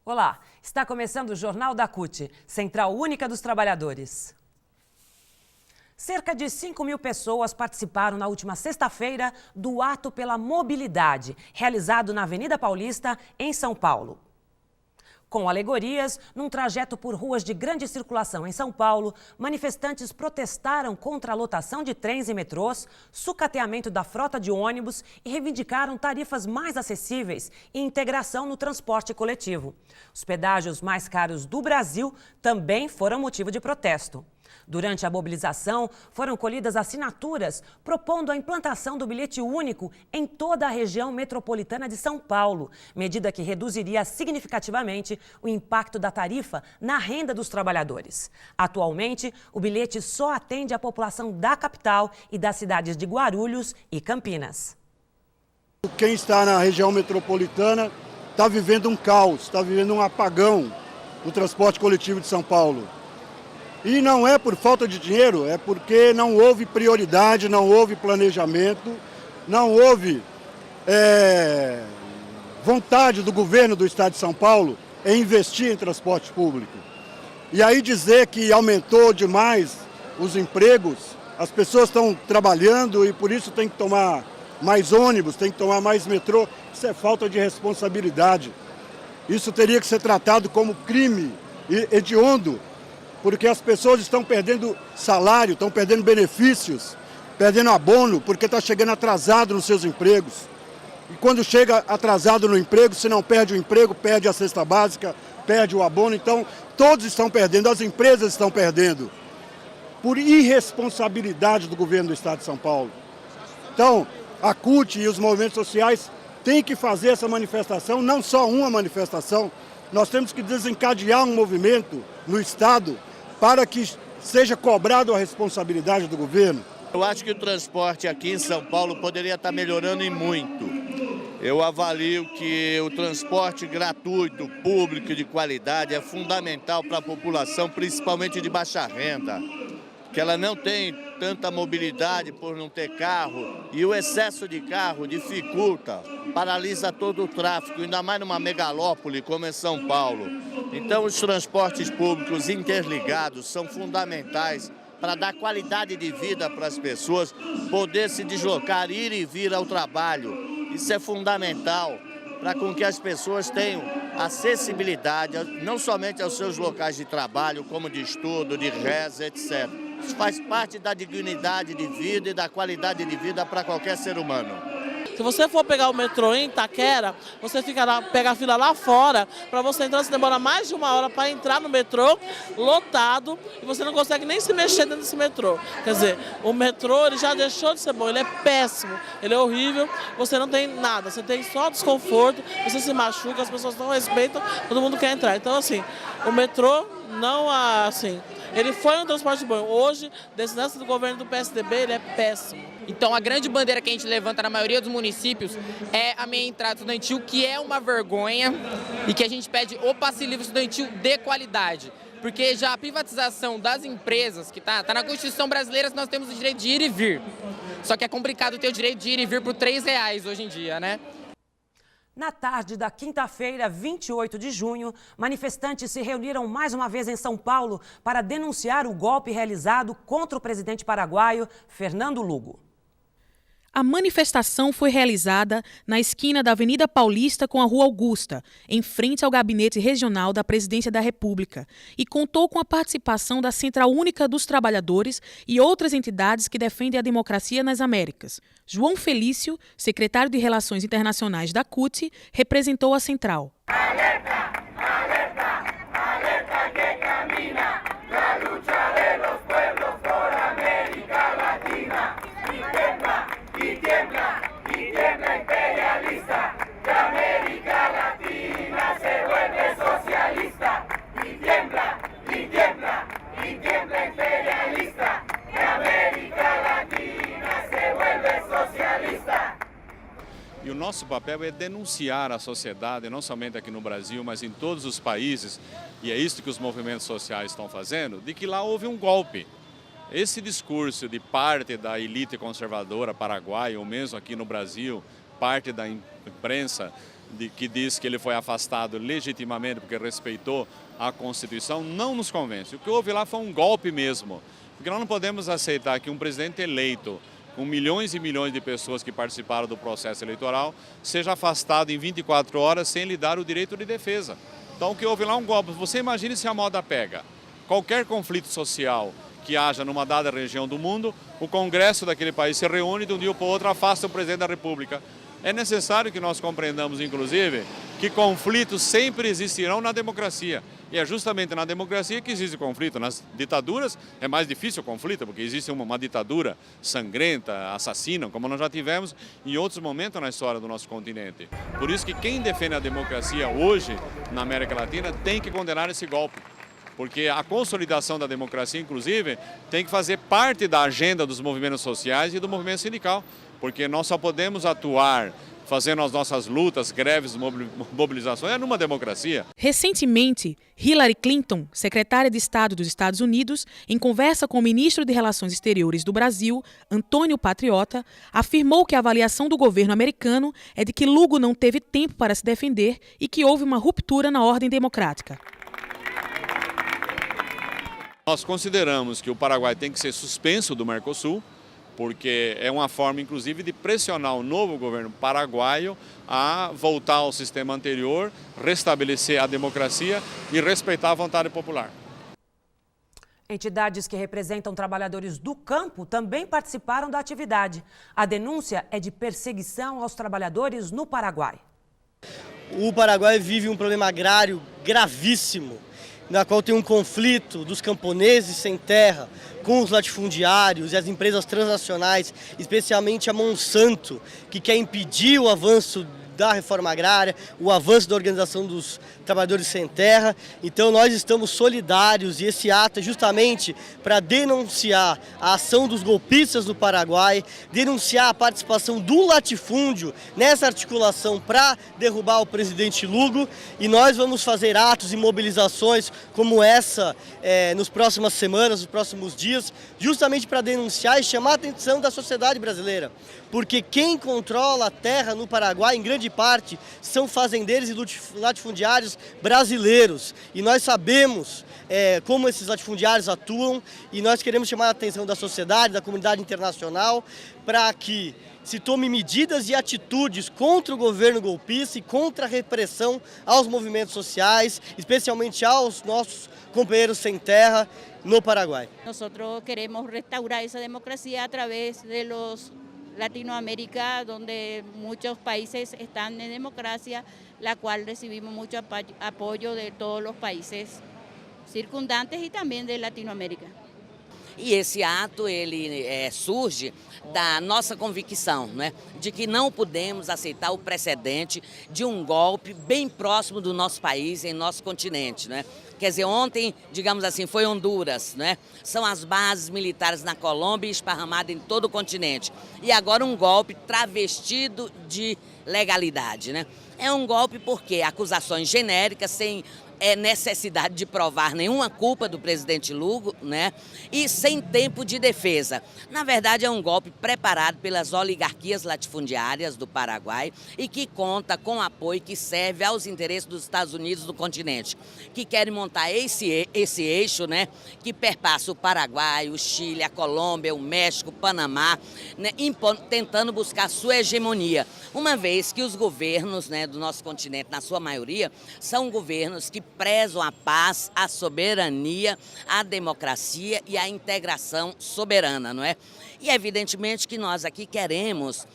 Olá, está começando o Jornal da CUT, Central Única dos Trabalhadores. Cerca de 5.000 pessoas participaram na última sexta-feira do Ato pela Mobilidade, realizado na Avenida Paulista, em São Paulo. Com alegorias, num trajeto por ruas de grande circulação em São Paulo, manifestantes protestaram contra a lotação de trens e metrôs, sucateamento da frota de ônibus e reivindicaram tarifas mais acessíveis e integração no transporte coletivo. Os pedágios mais caros do Brasil também foram motivo de protesto. Durante a mobilização, foram colhidas assinaturas propondo a implantação do bilhete único em toda a região metropolitana de São Paulo, medida que reduziria significativamente o impacto da tarifa na renda dos trabalhadores. Atualmente, o bilhete só atende a população da capital e das cidades de Guarulhos e Campinas. Quem está na região metropolitana está vivendo um caos, está vivendo um apagão no transporte coletivo de São Paulo. E não é por falta de dinheiro, é porque não houve prioridade, não houve planejamento, não houve vontade do governo do estado de São Paulo em investir em transporte público. E aí dizer que aumentou demais os empregos, as pessoas estão trabalhando e por isso tem que tomar mais ônibus, tem que tomar mais metrô, isso é falta de responsabilidade. Isso teria que ser tratado como crime hediondo, porque as pessoas estão perdendo salário, estão perdendo benefícios, perdendo abono, porque está chegando atrasado nos seus empregos. E quando chega atrasado no emprego, se não perde o emprego, perde a cesta básica, perde o abono. Então, todos estão perdendo, as empresas estão perdendo, por irresponsabilidade do governo do estado de São Paulo. Então, a CUT e os movimentos sociais têm que fazer essa manifestação, não só uma manifestação, nós temos que desencadear um movimento no estado para que seja cobrado a responsabilidade do governo. Eu acho que o transporte aqui em São Paulo poderia estar melhorando e muito. Eu avalio que o transporte gratuito, público e de qualidade é fundamental para a população, principalmente de baixa renda, que ela não tem tanta mobilidade por não ter carro e o excesso de carro dificulta, paralisa todo o tráfego, ainda mais numa megalópole como é São Paulo. Então os transportes públicos interligados são fundamentais para dar qualidade de vida para as pessoas, poder se deslocar, ir e vir ao trabalho. Isso é fundamental para com que as pessoas tenham acessibilidade, não somente aos seus locais de trabalho, como de estudo, de reza, etc. Isso faz parte da dignidade de vida e da qualidade de vida para qualquer ser humano. Se você for pegar o metrô em Itaquera, você pega a fila lá fora, para você entrar, você demora mais de 1 hora para entrar no metrô, lotado, e você não consegue nem se mexer dentro desse metrô. Quer dizer, o metrô ele já deixou de ser bom, ele é péssimo, ele é horrível, você não tem nada, você tem só desconforto, você se machuca, as pessoas não respeitam, todo mundo quer entrar. Então, assim, o metrô não, assim, ele foi um transporte bom. Hoje, nesse do governo do PSDB, ele é péssimo. Então, a grande bandeira que a gente levanta na maioria dos municípios é a meia entrada estudantil, que é uma vergonha e que a gente pede o passe livre estudantil de qualidade. Porque já a privatização das empresas, que tá na Constituição brasileira, nós temos o direito de ir e vir. Só que é complicado ter o direito de ir e vir por R$3 hoje em dia, né? Na tarde da quinta-feira, 28 de junho, manifestantes se reuniram mais uma vez em São Paulo para denunciar o golpe realizado contra o presidente paraguaio Fernando Lugo. A manifestação foi realizada na esquina da Avenida Paulista com a Rua Augusta, em frente ao Gabinete Regional da Presidência da República, e contou com a participação da Central Única dos Trabalhadores e outras entidades que defendem a democracia nas Américas. João Felício, secretário de Relações Internacionais da CUT, representou a central. Alerta, alerta, alerta que camina, la lucha de los pueblos por América Latina. Y tiembla imperialista, que América Latina se vuelve socialista. Y tiembla imperialista, que América Latina se vuelve socialista. E o nosso papel é denunciar a sociedade, não somente aqui no Brasil, mas em todos os países, e é isso que os movimentos sociais estão fazendo, de que lá houve um golpe. Esse discurso de parte da elite conservadora paraguaia, ou mesmo aqui no Brasil, parte da imprensa, que diz que ele foi afastado legitimamente porque respeitou a Constituição, não nos convence. O que houve lá foi um golpe mesmo, porque nós não podemos aceitar que um presidente eleito, com milhões e milhões de pessoas que participaram do processo eleitoral, seja afastado em 24 horas sem lhe dar o direito de defesa. Então o que houve lá é um golpe. Você imagine se a moda pega. Qualquer conflito social que haja numa dada região do mundo, o Congresso daquele país se reúne e de um dia para o outro afasta o presidente da República. É necessário que nós compreendamos, inclusive, que conflitos sempre existirão na democracia. E é justamente na democracia que existe conflito. Nas ditaduras é mais difícil o conflito, porque existe uma ditadura sangrenta, assassina, como nós já tivemos em outros momentos na história do nosso continente. Por isso que quem defende a democracia hoje na América Latina tem que condenar esse golpe. Porque a consolidação da democracia, inclusive, tem que fazer parte da agenda dos movimentos sociais e do movimento sindical. Porque nós só podemos atuar fazendo as nossas lutas, greves, mobilizações, numa democracia. Recentemente, Hillary Clinton, secretária de Estado dos Estados Unidos, em conversa com o ministro de Relações Exteriores do Brasil, Antônio Patriota, afirmou que a avaliação do governo americano é de que Lugo não teve tempo para se defender e que houve uma ruptura na ordem democrática. Nós consideramos que o Paraguai tem que ser suspenso do Mercosul, porque é uma forma, inclusive, de pressionar o novo governo paraguaio a voltar ao sistema anterior, restabelecer a democracia e respeitar a vontade popular. Entidades que representam trabalhadores do campo também participaram da atividade. A denúncia é de perseguição aos trabalhadores no Paraguai. O Paraguai vive um problema agrário gravíssimo, na qual tem um conflito dos camponeses sem terra com os latifundiários e as empresas transnacionais, especialmente a Monsanto, que quer impedir o avanço da reforma agrária, o avanço da organização dos trabalhadores sem terra. Então nós estamos solidários e esse ato é justamente para denunciar a ação dos golpistas no Paraguai, denunciar a participação do latifúndio nessa articulação para derrubar o presidente Lugo, e nós vamos fazer atos e mobilizações como essa nos próximas semanas, nos próximos dias, justamente para denunciar e chamar a atenção da sociedade brasileira. Porque quem controla a terra no Paraguai, em grande parte, são fazendeiros e latifundiários brasileiros. E nós sabemos como esses latifundiários atuam, e nós queremos chamar a atenção da sociedade, da comunidade internacional, para que se tome medidas e atitudes contra o governo golpista e contra a repressão aos movimentos sociais, especialmente aos nossos companheiros sem terra no Paraguai. Nós queremos restaurar essa democracia através de los Latinoamérica, donde muchos países están en democracia, la cual recibimos mucho apoyo de todos los países circundantes y también de Latinoamérica. E esse ato ele surge da nossa convicção, né, de que não podemos aceitar o precedente de um golpe bem próximo do nosso país, em nosso continente, né? Quer dizer, ontem, digamos assim, foi Honduras, né? São as bases militares na Colômbia esparramadas em todo o continente. E agora um golpe travestido de legalidade, né? É um golpe porque acusações genéricas sem necessidade de provar nenhuma culpa do presidente Lugo, né? E sem tempo de defesa. Na verdade, é um golpe preparado pelas oligarquias latifundiárias do Paraguai e que conta com apoio que serve aos interesses dos Estados Unidos do continente, que querem montar esse eixo, né? Que perpassa o Paraguai, o Chile, a Colômbia, o México, o Panamá, né? Tentando buscar sua hegemonia, uma vez que os governos, né, do nosso continente, na sua maioria, são governos que prezam a paz, a soberania, a democracia e a integração soberana, não é? E evidentemente que nós aqui queremos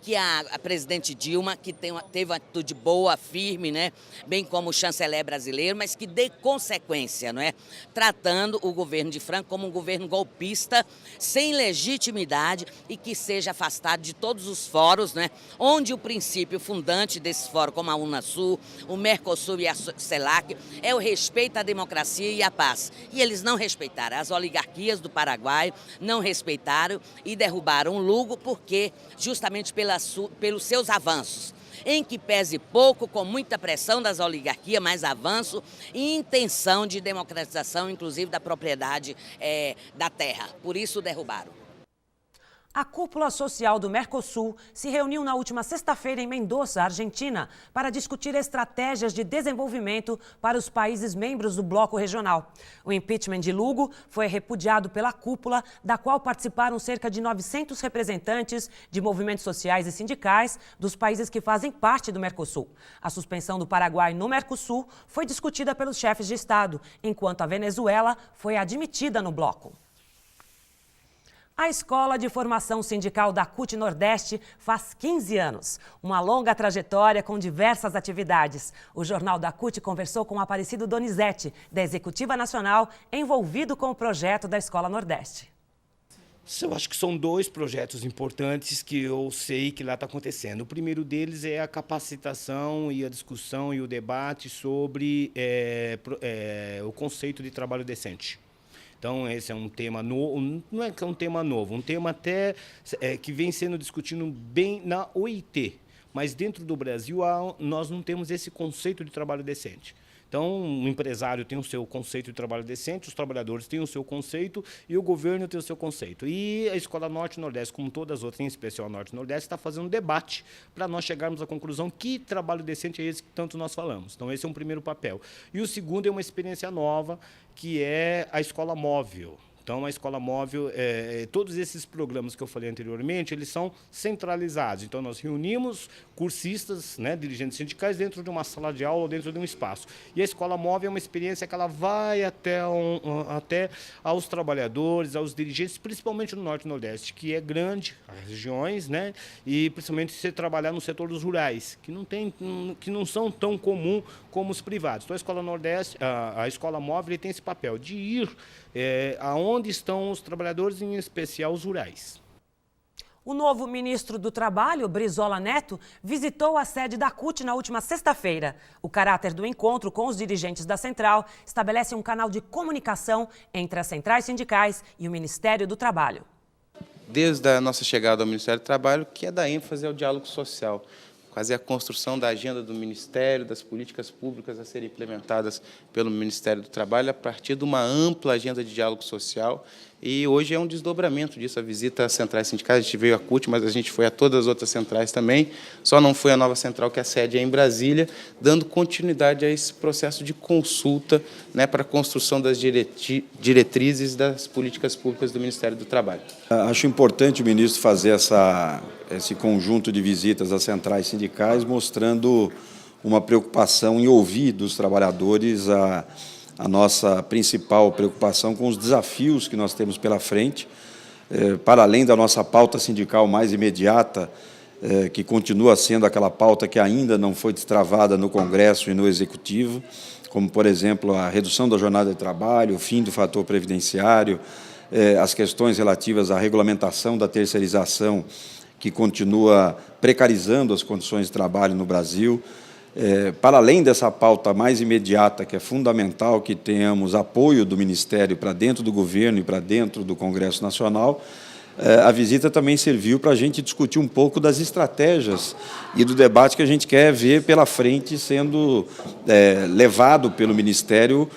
que a presidente Dilma, que teve uma atitude boa, firme, né, bem como o chanceler brasileiro, mas que dê consequência, não é? Tratando o governo de Franco como um governo golpista, sem legitimidade e que seja afastado de todos os fóruns, né, onde o princípio fundante desses fóruns, como a Unasul, o Mercosul e a CELAC, é o respeito à democracia e à paz. E eles não respeitaram. As oligarquias do Paraguai não respeitaram e derrubaram o Lugo porque justamente pelos seus avanços, em que pese pouco, com muita pressão das oligarquias, mais avanço e intenção de democratização, inclusive da propriedade da terra. Por isso derrubaram. A cúpula social do Mercosul se reuniu na última sexta-feira em Mendoza, Argentina, para discutir estratégias de desenvolvimento para os países membros do bloco regional. O impeachment de Lugo foi repudiado pela cúpula, da qual participaram cerca de 900 representantes de movimentos sociais e sindicais dos países que fazem parte do Mercosul. A suspensão do Paraguai no Mercosul foi discutida pelos chefes de Estado, enquanto a Venezuela foi admitida no bloco. A Escola de Formação Sindical da CUT Nordeste faz 15 anos. Uma longa trajetória com diversas atividades. O Jornal da CUT conversou com o Aparecido Donizete, da Executiva Nacional, envolvido com o projeto da Escola Nordeste. Eu acho que são dois projetos importantes que eu sei que lá está acontecendo. O primeiro deles é a capacitação e a discussão e o debate sobre o conceito de trabalho decente. Então, esse é um tema novo, não é que é um tema novo, um tema até que vem sendo discutido bem na OIT, mas dentro do Brasil nós não temos esse conceito de trabalho decente. Então, o empresário tem o seu conceito de trabalho decente, os trabalhadores têm o seu conceito e o governo tem o seu conceito. E a Escola Norte e Nordeste, como todas as outras, em especial a Norte e Nordeste, está fazendo um debate para nós chegarmos à conclusão que trabalho decente é esse que tanto nós falamos. Então, esse é um primeiro papel. E o segundo é uma experiência nova, que é a Escola Móvel. Então, a Escola Móvel, todos esses programas que eu falei anteriormente, eles são centralizados. Então, nós reunimos cursistas, dirigentes sindicais, dentro de uma sala de aula, dentro de um espaço. E a Escola Móvel é uma experiência que ela vai até aos trabalhadores, aos dirigentes, principalmente no Norte e Nordeste, que é grande, as regiões, e principalmente se trabalhar no setor dos rurais, que não são tão comum como os privados. Então, a Escola Nordeste, a Escola Móvel, tem esse papel de ir aonde estão os trabalhadores, em especial os rurais. O novo ministro do Trabalho, Brizola Neto, visitou a sede da CUT na última sexta-feira. O caráter do encontro com os dirigentes da central estabelece um canal de comunicação entre as centrais sindicais e o Ministério do Trabalho. Desde a nossa chegada ao Ministério do Trabalho, que é dar ênfase ao diálogo social, fazer a construção da agenda do Ministério, das políticas públicas a serem implementadas pelo Ministério do Trabalho a partir de uma ampla agenda de diálogo social. E hoje é um desdobramento disso, a visita às centrais sindicais. A gente veio à CUT, mas a gente foi a todas as outras centrais também, só não foi a nova central, que a sede é em Brasília, dando continuidade a esse processo de consulta para a construção das diretrizes das políticas públicas do Ministério do Trabalho. Acho importante o ministro fazer esse conjunto de visitas às centrais sindicais, mostrando uma preocupação em ouvir dos trabalhadores a nossa principal preocupação com os desafios que nós temos pela frente, para além da nossa pauta sindical mais imediata, que continua sendo aquela pauta que ainda não foi destravada no Congresso e no Executivo, como, por exemplo, a redução da jornada de trabalho, o fim do fator previdenciário, as questões relativas à regulamentação da terceirização, que continua precarizando as condições de trabalho no Brasil. Para além dessa pauta mais imediata, que é fundamental que tenhamos apoio do Ministério para dentro do governo e para dentro do Congresso Nacional, a visita também serviu para a gente discutir um pouco das estratégias e do debate que a gente quer ver pela frente sendo levado pelo Ministério.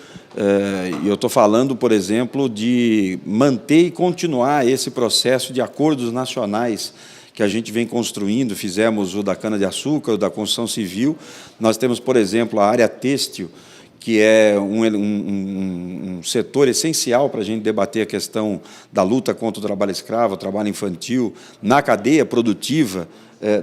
E eu estou falando, por exemplo, de manter e continuar esse processo de acordos nacionais que a gente vem construindo. Fizemos o da cana-de-açúcar, o da construção civil. Nós temos, por exemplo, a área têxtil, que é um setor essencial para a gente debater a questão da luta contra o trabalho escravo, o trabalho infantil, na cadeia produtiva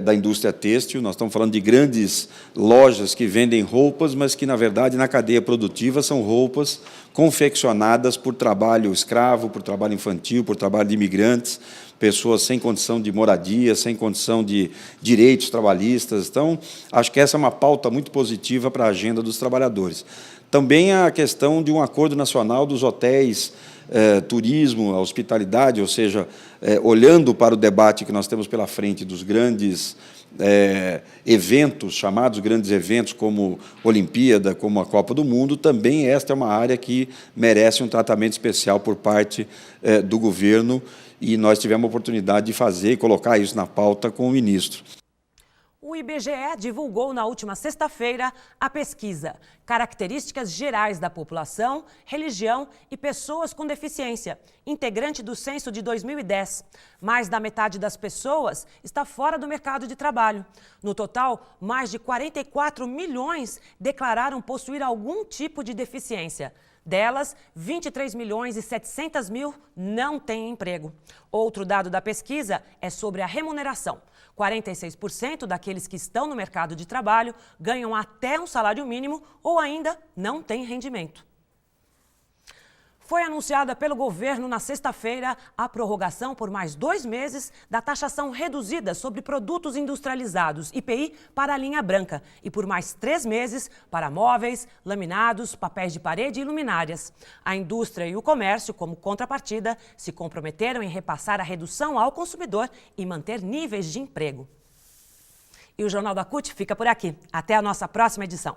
da indústria têxtil. Nós estamos falando de grandes lojas que vendem roupas, mas que, na verdade, na cadeia produtiva são roupas confeccionadas por trabalho escravo, por trabalho infantil, por trabalho de imigrantes, pessoas sem condição de moradia, sem condição de direitos trabalhistas. Então, acho que essa é uma pauta muito positiva para a agenda dos trabalhadores. Também a questão de um acordo nacional dos hotéis, turismo, a hospitalidade, ou seja, olhando para o debate que nós temos pela frente dos grandes eventos, chamados grandes eventos, como Olimpíada, como a Copa do Mundo, também esta é uma área que merece um tratamento especial por parte do governo, e nós tivemos a oportunidade de fazer e colocar isso na pauta com o ministro. O O IBGE divulgou na última sexta-feira a pesquisa Características Gerais da População, Religião e Pessoas com Deficiência, integrante do censo de 2010. Mais da metade das pessoas está fora do mercado de trabalho. No total, mais de 44 milhões declararam possuir algum tipo de deficiência. Delas, 23 milhões e 700 mil não têm emprego. Outro dado da pesquisa é sobre a remuneração. 46% daqueles que estão no mercado de trabalho ganham até um salário mínimo ou ainda não têm rendimento. Foi anunciada pelo governo na sexta-feira a prorrogação por mais 2 meses da taxação reduzida sobre produtos industrializados, IPI, para a linha branca e por mais 3 meses para móveis, laminados, papéis de parede e luminárias. A indústria e o comércio, como contrapartida, se comprometeram em repassar a redução ao consumidor e manter níveis de emprego. E o Jornal da CUT fica por aqui. Até a nossa próxima edição.